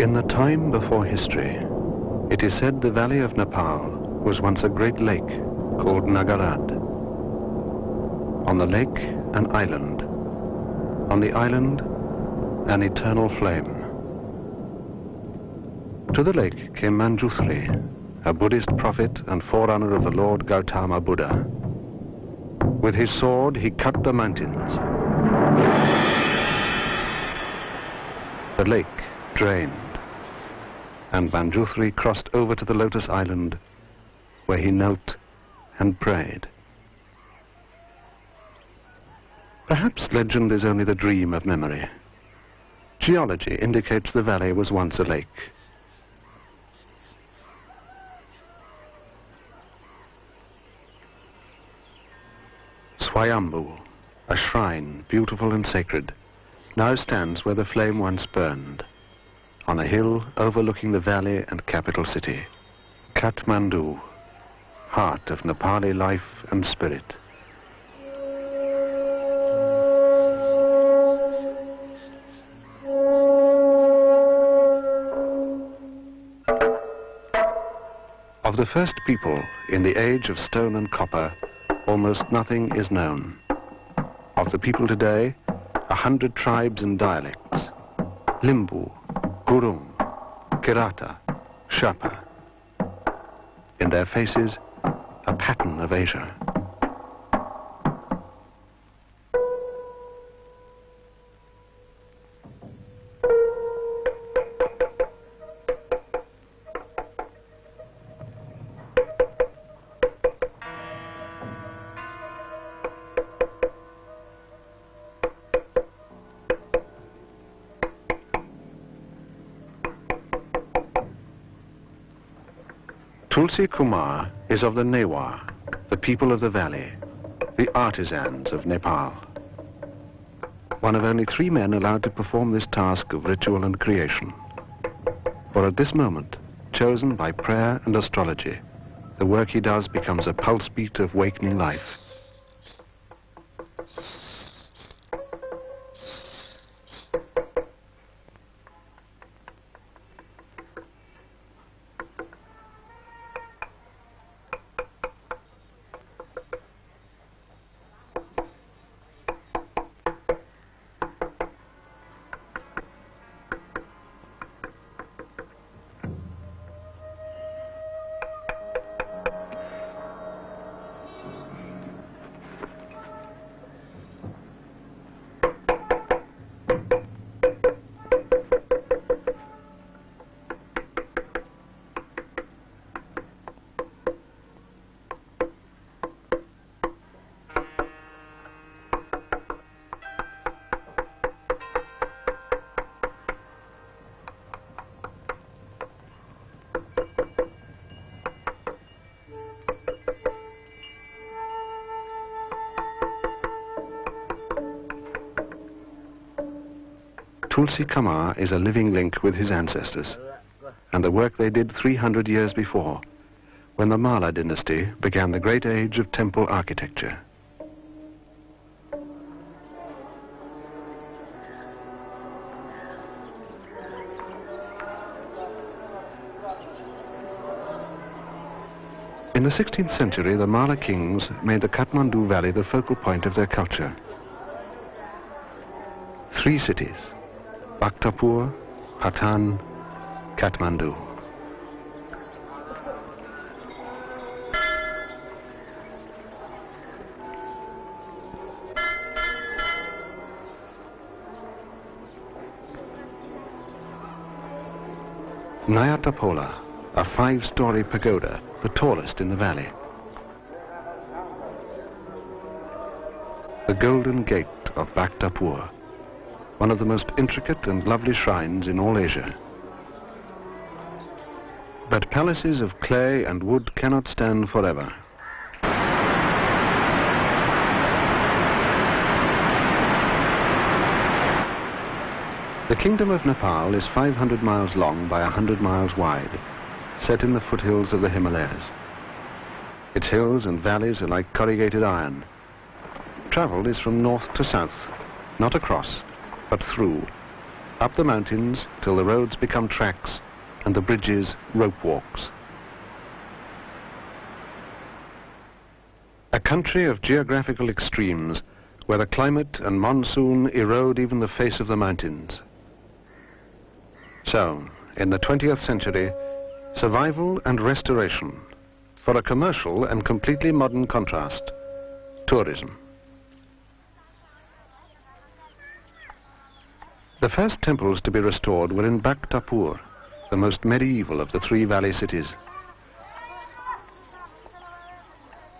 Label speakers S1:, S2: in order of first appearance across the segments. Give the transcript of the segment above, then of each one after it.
S1: In the time before history, it is said the valley of Nepal was once a great lake called Nagarad. On the lake, an island. On the island, an eternal flame. To the lake came Manjushri, a Buddhist prophet and forerunner of the Lord Gautama Buddha. With his sword, he cut the mountains. The lake drained, and Manjushri crossed over to the Lotus Island, where he knelt and prayed. Perhaps legend is only the dream of memory. Geology indicates the valley was once a lake. Swayambhu, a shrine beautiful and sacred, now stands where the flame once burned, on a hill overlooking the valley and capital city, Kathmandu, heart of Nepali life and spirit. Of the first people in the age of stone and copper, almost nothing is known. Of the people today, 100 tribes and dialects: Limbu, Gurung, Kirata, Sherpa. In their faces, a pattern of Asia. Tulsi Kumar is of the Newar, the people of the valley, the artisans of Nepal. One of only 3 men allowed to perform this task of ritual and creation. For at this moment, chosen by prayer and astrology, the work he does becomes a pulse beat of wakening life. Tulsi Kumar is a living link with his ancestors and the work they did 300 years before, when the Mala dynasty began the great age of temple architecture. In the 16th century, the Mala kings made the Kathmandu Valley the focal point of their culture. 3 cities: Bhaktapur, Patan, Kathmandu. Nayatapola, a 5-story pagoda, the tallest in the valley. The Golden Gate of Bhaktapur, one of the most intricate and lovely shrines in all Asia. But palaces of clay and wood cannot stand forever. The Kingdom of Nepal is 500 miles long by 100 miles wide, set in the foothills of the Himalayas. Its hills and valleys are like corrugated iron. Travel is from north to south, not across, but through, up the mountains till the roads become tracks and the bridges rope walks. A country of geographical extremes where the climate and monsoon erode even the face of the mountains. So, in the 20th century, survival and restoration for a commercial and completely modern contrast, tourism. The first temples to be restored were in Bhaktapur, the most medieval of the three valley cities.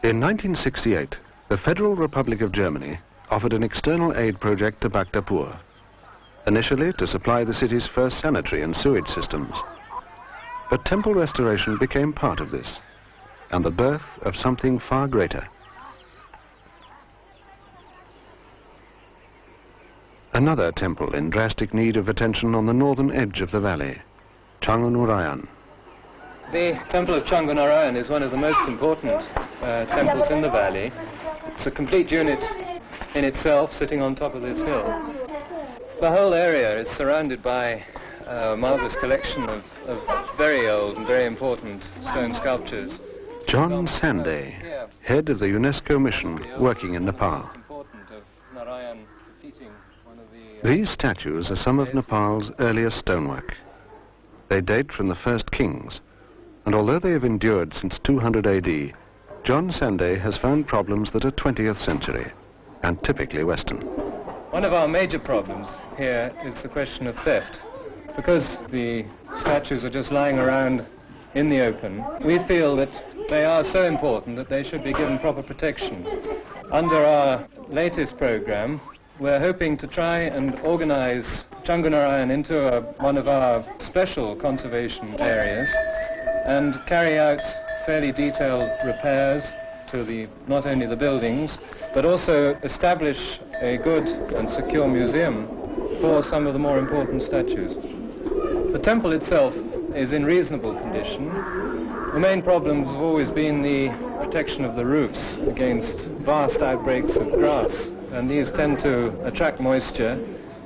S1: In 1968, the Federal Republic of Germany offered an external aid project to Bhaktapur, initially to supply the city's first sanitary and sewage systems. But temple restoration became part of this, and the birth of something far greater. Another temple in drastic need of attention on the northern edge of the valley, Changunarayan.
S2: The temple of Changunarayan is one of the most important temples in the valley. It's a complete unit in itself, sitting on top of this hill. The whole area is surrounded by a marvelous collection of very old and very important stone sculptures.
S1: John Sanday, head of the UNESCO mission working in Nepal. These statues are some of Nepal's earliest stonework. They date from the first kings, and although they have endured since 200 AD, John Sanday has found problems that are 20th century and typically Western.
S2: One of our major problems here is the question of theft. Because the statues are just lying around in the open, we feel that they are so important that they should be given proper protection. Under our latest program, we're hoping to try and organize Changunarayan into one of our special conservation areas and carry out fairly detailed repairs to not only the buildings, but also establish a good and secure museum for some of the more important statues. The temple itself is in reasonable condition. The main problems have always been the protection of the roofs against vast outbreaks of grass, and these tend to attract moisture,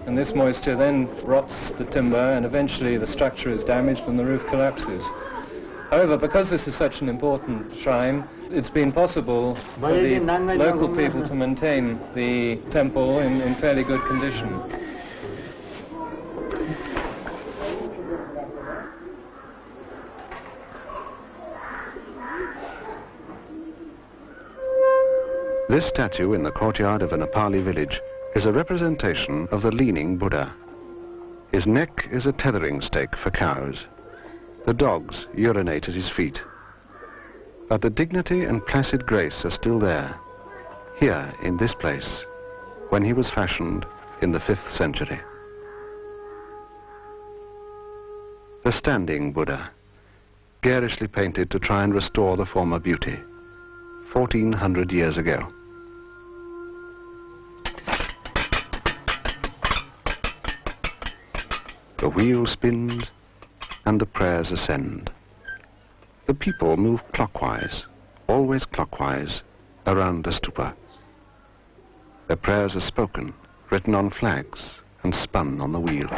S2: and this moisture then rots the timber, and eventually the structure is damaged and the roof collapses. However, because this is such an important shrine, it's been possible for the local people to maintain the temple in fairly good condition.
S1: This statue in the courtyard of a Nepali village is a representation of the leaning Buddha. His neck is a tethering stake for cows. The dogs urinate at his feet. But the dignity and placid grace are still there, here in this place, when he was fashioned in the 5th century. The standing Buddha, garishly painted to try and restore the former beauty, 1400 years ago. The wheel spins and the prayers ascend. The people move clockwise, always clockwise, around the stupa. Their prayers are spoken, written on flags, and spun on the wheel.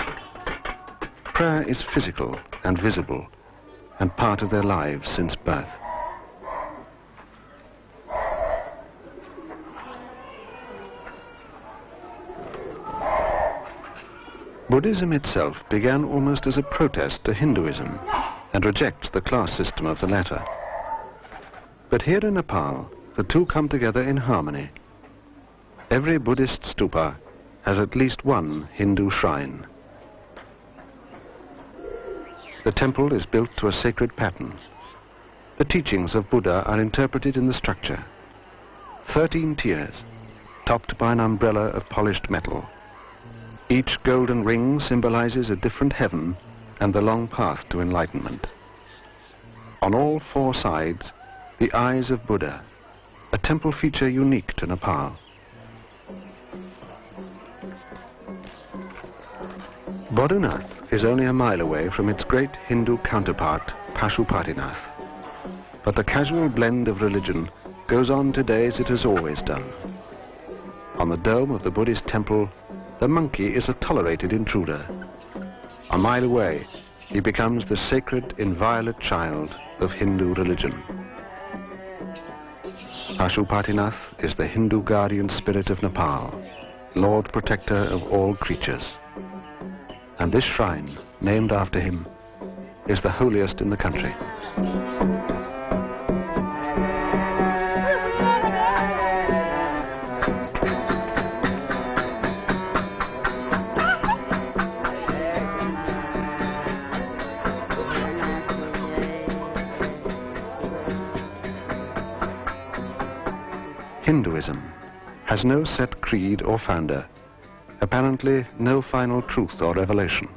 S1: Prayer is physical and visible, and part of their lives since birth. Buddhism itself began almost as a protest to Hinduism and rejects the class system of the latter. But here in Nepal, the two come together in harmony. Every Buddhist stupa has at least one Hindu shrine. The temple is built to a sacred pattern. The teachings of Buddha are interpreted in the structure. 13 tiers, topped by an umbrella of polished metal. Each golden ring symbolizes a different heaven and the long path to enlightenment. On all 4 sides, the eyes of Buddha, a temple feature unique to Nepal. Bodhanath is only a mile away from its great Hindu counterpart, Pashupatinath. But the casual blend of religion goes on today as it has always done. On the dome of the Buddhist temple, the monkey is a tolerated intruder, A mile away, he becomes the sacred, inviolate child of Hindu religion. Pashupatinath is the Hindu guardian spirit of Nepal, Lord Protector of all creatures. And this shrine, named after him, is the holiest in the country. Hinduism has no set creed or founder, apparently no final truth or revelation.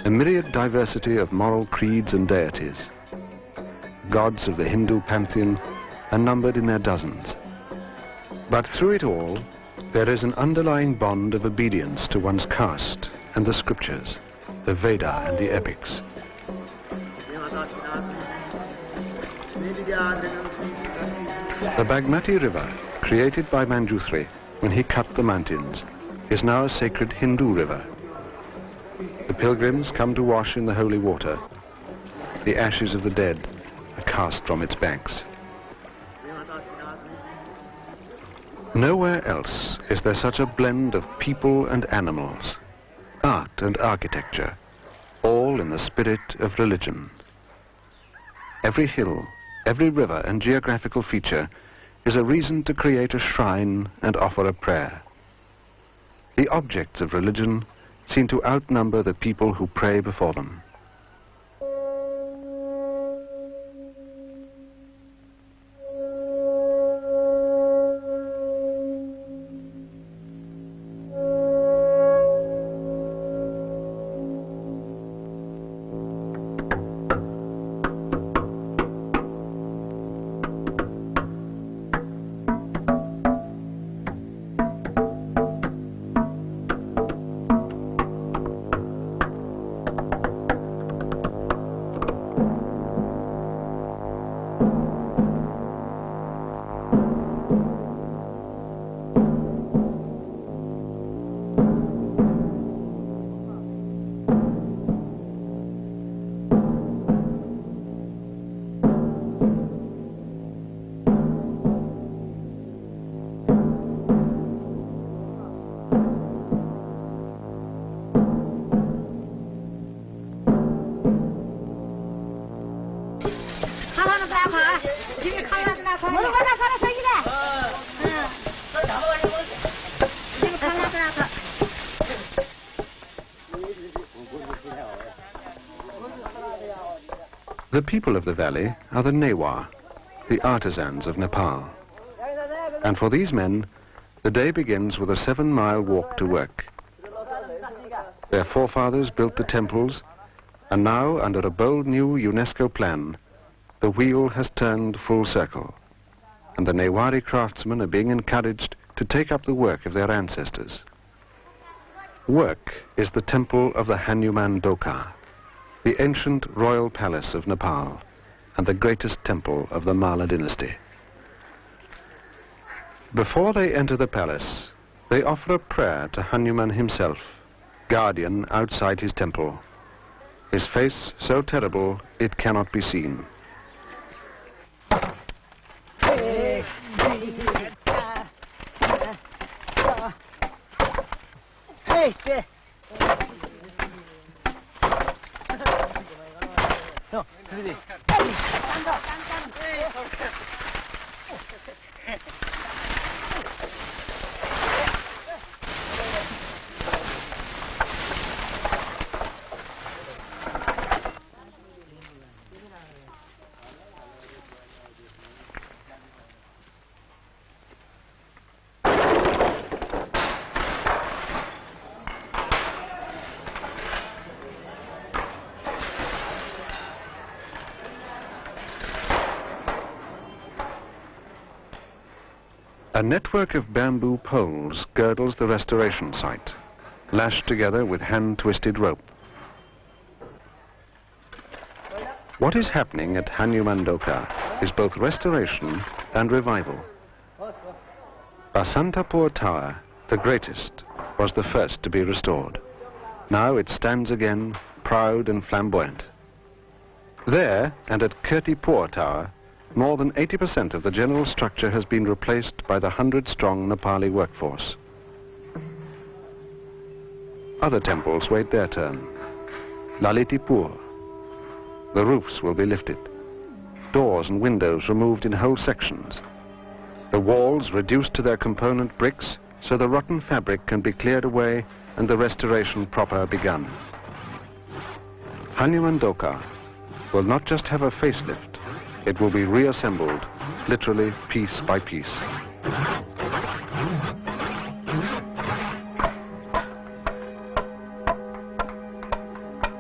S1: A myriad diversity of moral creeds and deities. Gods of the Hindu pantheon are numbered in their dozens. But through it all, there is an underlying bond of obedience to one's caste and the scriptures, the Veda and the epics. The Bagmati River, created by Manjushri when he cut the mountains, is now a sacred Hindu river. The pilgrims come to wash in the holy water. The ashes of the dead are cast from its banks. Nowhere else is there such a blend of people and animals, art and architecture, all in the spirit of religion. Every hill, every river and geographical feature is a reason to create a shrine and offer a prayer. The objects of religion seem to outnumber the people who pray before them. The people of the valley are the Newar, the artisans of Nepal. And for these men, the day begins with a 7-mile walk to work. Their forefathers built the temples, and now, under a bold new UNESCO plan, the wheel has turned full circle, and the Newari craftsmen are being encouraged to take up the work of their ancestors. Work is the temple of the Hanuman Doka, the ancient royal palace of Nepal, and the greatest temple of the Malla dynasty. Before they enter the palace, they offer a prayer to Hanuman himself, guardian outside his temple, his face so terrible it cannot be seen. A network of bamboo poles girdles the restoration site, lashed together with hand-twisted rope. What is happening at Hanuman Doka is both restoration and revival. Basantapur Tower, the greatest, was the first to be restored. Now it stands again, proud and flamboyant. There, and at Kirtipur Tower, more than 80% of the general structure has been replaced by the 100-strong Nepali workforce. Other temples wait their turn. Lalitipur. The roofs will be lifted. Doors and windows removed in whole sections. The walls reduced to their component bricks so the rotten fabric can be cleared away and the restoration proper begun. Hanumandoka will not just have a facelift, it will be reassembled, literally piece by piece.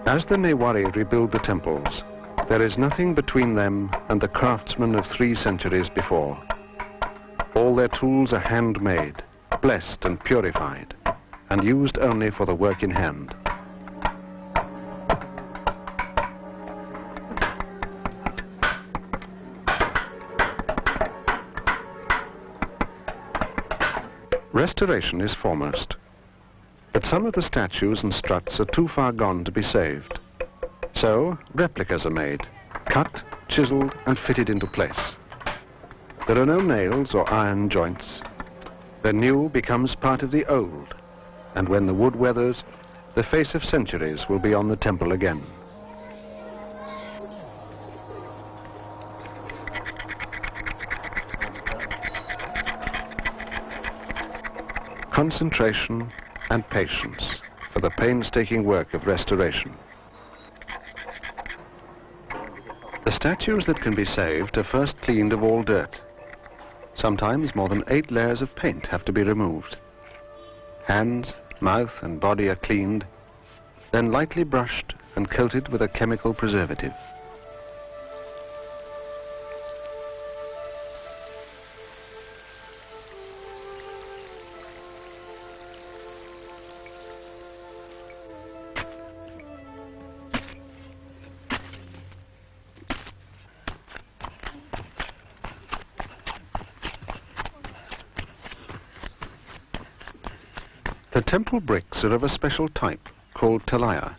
S1: As the Newari rebuild the temples, there is nothing between them and the craftsmen of 3 centuries before. All their tools are handmade, blessed and purified, and used only for the work in hand. Restoration is foremost, but some of the statues and struts are too far gone to be saved. So replicas are made, cut, chiseled and fitted into place. There are no nails or iron joints. The new becomes part of the old, and when the wood weathers, the face of centuries will be on the temple again. Concentration and patience for the painstaking work of restoration. The statues that can be saved are first cleaned of all dirt. Sometimes more than 8 layers of paint have to be removed. Hands, mouth and body are cleaned, then lightly brushed and coated with a chemical preservative. The temple bricks are of a special type called talaya.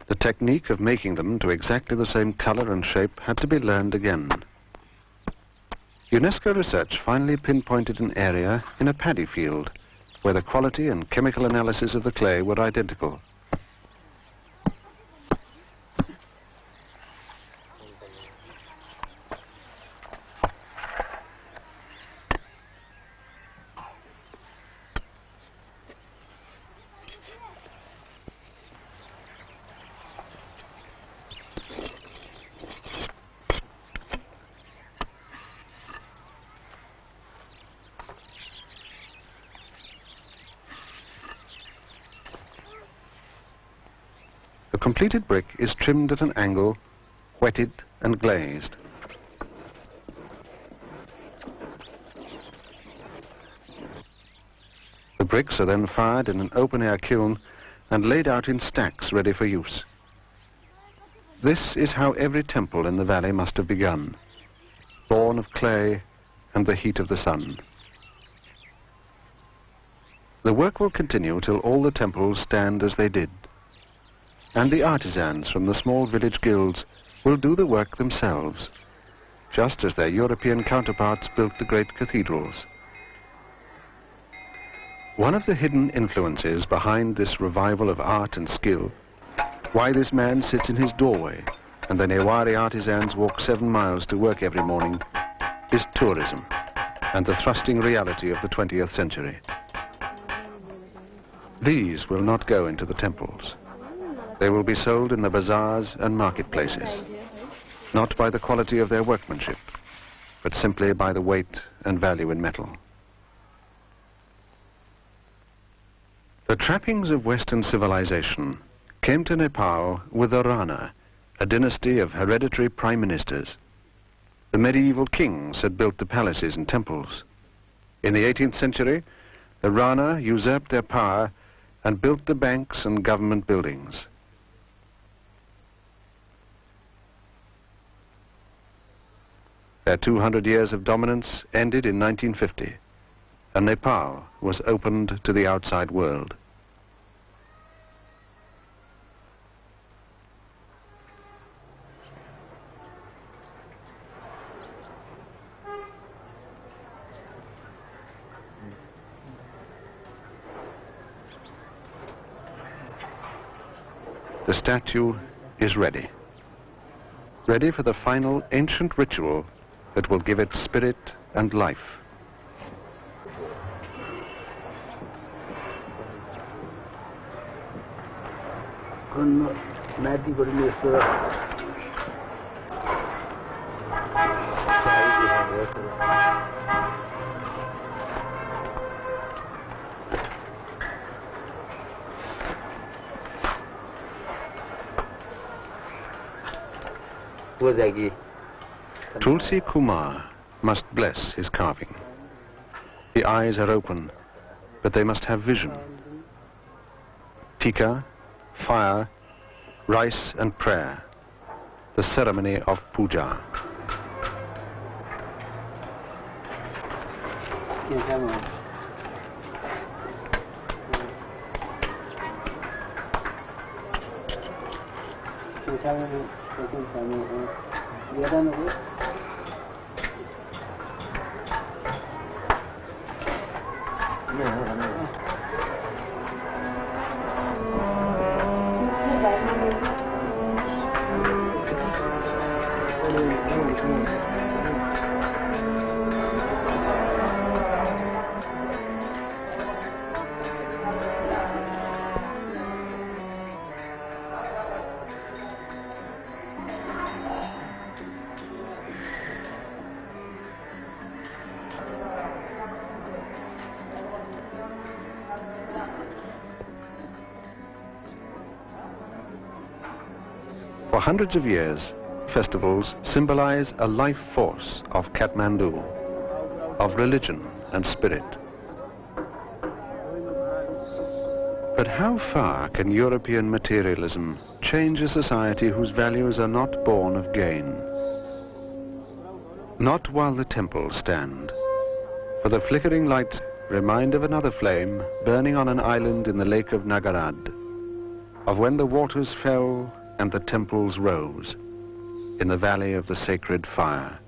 S1: The technique of making them to exactly the same color and shape had to be learned again. UNESCO research finally pinpointed an area in a paddy field where the quality and chemical analysis of the clay were identical. The completed brick is trimmed at an angle, wetted and glazed. The bricks are then fired in an open-air kiln and laid out in stacks ready for use. This is how every temple in the valley must have begun, born of clay and the heat of the sun. The work will continue till all the temples stand as they did. And the artisans from the small village guilds will do the work themselves, just as their European counterparts built the great cathedrals. One of the hidden influences behind this revival of art and skill, why this man sits in his doorway and the Newari artisans walk 7 miles to work every morning, is tourism and the thrusting reality of the 20th century. These will not go into the temples. They will be sold in the bazaars and marketplaces, not by the quality of their workmanship, but simply by the weight and value in metal. The trappings of Western civilization came to Nepal with the Rana, a dynasty of hereditary prime ministers. The medieval kings had built the palaces and temples. In the 18th century, the Rana usurped their power and built the banks and government buildings. Their 200 years of dominance ended in 1950, and Nepal was opened to the outside world. The statue is ready. Ready for the final ancient ritual that will give it spirit and life. Tulsi Kumar must bless his carving. The eyes are open, but they must have vision. Tika, fire, rice and prayer, the ceremony of puja. For hundreds of years, festivals symbolize a life force of Kathmandu, of religion and spirit. But how far can European materialism change a society whose values are not born of gain? Not while the temples stand, for the flickering lights remind of another flame burning on an island in the lake of Nagarad, of when the waters fell and the temples rose in the valley of the sacred fire.